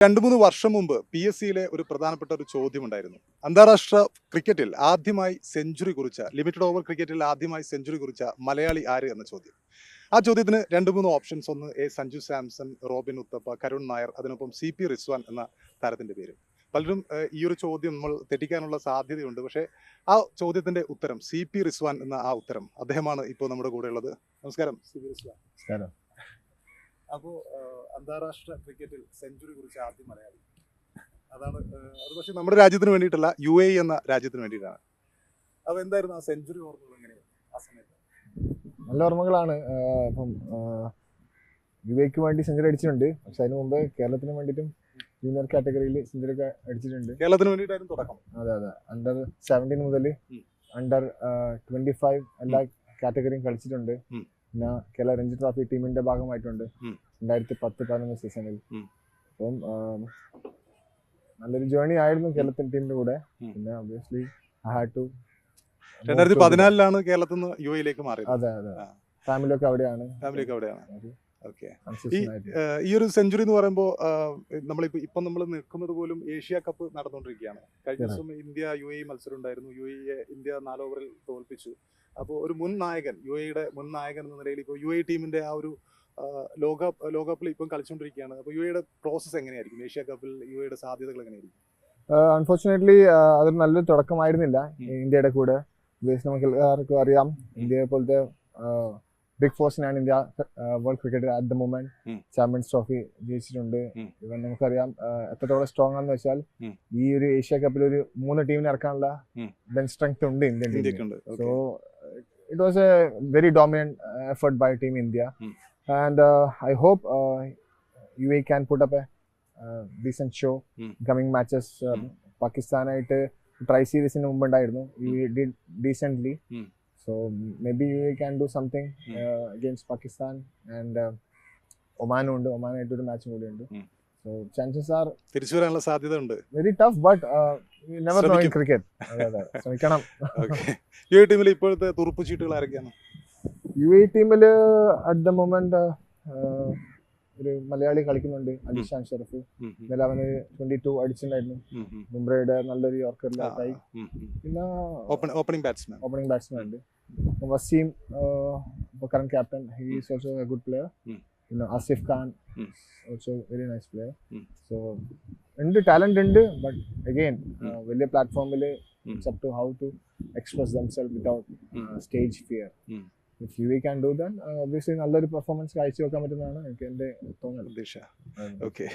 2-3 വർഷം മുമ്പ് PSCയിലെ ഒരു പ്രധാനപ്പെട്ട ഒരു ചോദ്യമുണ്ടായിരുന്നു. അന്താരാഷ്ട്ര ക്രിക്കറ്റിൽ ആദ്യമായി സെഞ്ചുറി കുറിച്ച, ലിമിറ്റഡ് ഓവർ ക്രിക്കറ്റിൽ ആദ്യമായി സെഞ്ചുറി കുറിച്ച മലയാളി ആര് എന്ന ചോദ്യം. ആ ചോദ്യത്തിന് 2-3 ഓപ്ഷൻസ്. ഒന്ന് സഞ്ജു സാംസൺ, റോബിൻ ഉത്തപ്പ, കരുൺ നായർ, അതിനൊപ്പം CP റിസ്വാൻ എന്ന താരത്തിന്റെ പേര്. പലരും ഈ ഒരു ചോദ്യം നമ്മൾ തെറ്റിക്കാനുള്ള സാധ്യതയുണ്ട്. പക്ഷേ ആ ചോദ്യത്തിന്റെ ഉത്തരം CP റിസ്വാൻ എന്ന ആ ഉത്തരം, അദ്ദേഹമാണ് ഇപ്പോൾ നമ്മുടെ കൂടെ ഉള്ളത്. നമസ്കാരം CP റിസ്വാൻ. നമസ്കാരം. അപ്പോൾ അന്താരാഷ്ട്ര ക്രിക്കറ്റിൽ സെഞ്ചുറി കുറിച്ച ആദ്യ മലയാളി അതാണ്. അത് പക്ഷേ നമ്മുടെ രാജ്യത്തിന് വേണ്ടിയിട്ടല്ല, UAE എന്ന രാജ്യത്തിന് വേണ്ടിയിട്ടാണ്. അപ്പോൾ എന്തായിരുന്നു ആ സെഞ്ചുറി ഓർമ്മകൾ? എങ്ങനെയാണ് ആ സമയത്ത്? നല്ല ഓർമ്മകളാണ്. ഇപ്പം UAEക്ക് വേണ്ടി സെഞ്ചുറി അടിച്ചിട്ടുണ്ട്. പക്ഷെ അതിന് മുമ്പ് കേരളത്തിന് വേണ്ടിയിട്ടും ജൂനിയർ കാറ്റഗറിയിൽ സെഞ്ചുറി ഒക്കെ അടിച്ചിട്ടുണ്ട്. കേരളത്തിന് വേണ്ടിയിട്ടായിരുന്നു തുടക്കം. അതെ അതെ. Under 17 മുതൽ Under 25 എല്ലാ കാറ്റഗറിയും കളിച്ചിട്ടുണ്ട്. പിന്നെ കേരള രഞ്ജി ട്രോഫി ടീമിന്റെ ഭാഗമായിട്ടുണ്ട് 2010-11 സീസണിൽ. അപ്പം നല്ലൊരു ജേർണി ആയിരുന്നു കേരളത്തിന്റെ ടീമിന്റെ കൂടെ. പിന്നെ ഒബ്വിയസ്ലി I had to 2014 കേരളത്തിൽ നിന്ന് UAEയിലേക്ക് മാറിയത്. അതെ അതെ. ഫാമിലിയൊക്കെ അവിടെയാണ്. ഓക്കെ. ഈ ഒരു സെഞ്ചുറി എന്ന് പറയുമ്പോൾ ഇപ്പം നമ്മൾ നിൽക്കുന്നത് പോലും ഏഷ്യ കപ്പ് നടന്നുകൊണ്ടിരിക്കുകയാണ്. കഴിഞ്ഞ ദിവസം ഇന്ത്യ UAE മത്സരം ഉണ്ടായിരുന്നു. ഇന്ത്യ 4 ഓവറിൽ തോൽപ്പിച്ചു. അപ്പോൾ ഒരു മുൻ നായകൻ, UAEയുടെ മുൻ നായകൻ എന്ന നിലയിൽ ഇപ്പോൾ UAE ടീമിന്റെ ആ ഒരു ലോകകപ്പിൽ ഇപ്പം കളിച്ചുകൊണ്ടിരിക്കുകയാണ്. അപ്പോൾ UAEയുടെ പ്രോസസ്സ് എങ്ങനെയായിരിക്കും? ഏഷ്യ കപ്പിൽ UAEയുടെ സാധ്യതകൾ എങ്ങനെയായിരിക്കും? അൺഫോർച്ചുനേറ്റ്ലി അതൊരു നല്ലൊരു തുടക്കമായിരുന്നില്ല ഇന്ത്യയുടെ കൂടെ. നമുക്ക് എല്ലാവർക്കും അറിയാം, ഇന്ത്യയെ പോലത്തെ ബിഗ് ഫോഴ്സിനാണ് India world cricket at the moment champions trophy ജയിച്ചിട്ടുണ്ട്. ഇവൻ നമുക്കറിയാം എത്രത്തോളം സ്ട്രോങ് ആണെന്ന് വെച്ചാൽ ഈ ഒരു ഏഷ്യ കപ്പിൽ ഒരു 3 ടീമിനെ ഇറക്കാനുള്ള ബെഞ്ച് സ്ട്രെങ്ത് ഉണ്ട് ഇന്ത്യൻ ടീമിന്. So it was a very dominant effort by team India. And I hope UAE can put up a decent show coming matches. പാകിസ്ഥാനായിട്ട് ട്രൈ സീരീസിന് മുമ്പ് ഉണ്ടായിരുന്നു. We did decently. So maybe we can do something against Pakistan and Oman ഉണ്ട്. ഒമാനായിട്ട് ഒരു മാച്ചും കൂടി ഉണ്ട്. So chances are തിരിച്ചു വരാനുള്ള സാധ്യത ഉണ്ട്. Very tough, but you never know in cricket. അതെ ശ്രമിക്കണം. ഓക്കേ. UAE ടീമിൽ ഇപ്പോഴത്തെ തുറുപ്പ് ചീട്ടുകൾ ആരൊക്കെയാണ്? UAE ടീമിൽ അറ്റ് ദ മൊമെന്റ് ഒരു മലയാളി കളിക്കുന്നുണ്ട്, അലിഷാൻ ഷറഫ്. ഇന്നലെ അവന് 22 അടിച്ചിട്ടുണ്ടായിരുന്നു. മുംബൈയുടെ നല്ലൊരു യോർക്കറിലായി. പിന്നെ ഓപ്പണിംഗ് ബാറ്റ്സ്മാൻ ഉണ്ട്. Waseem, current captain, he is also a good player. പിന്നെ Asif Khan, also very nice player. So ഉണ്ട്, ടാലന്റ് ഉണ്ട്. ബട്ട് അഗെയിൻ വലിയ പ്ലാറ്റ്ഫോമിൽ it's up to how to express themselves without stage fear. If UAE can do that, obviously നല്ലൊരു performance കാഴ്ചവെക്കാൻ പറ്റുന്നതാണ് എനിക്ക് എൻ്റെ തോന്നൽ. ഓക്കെ.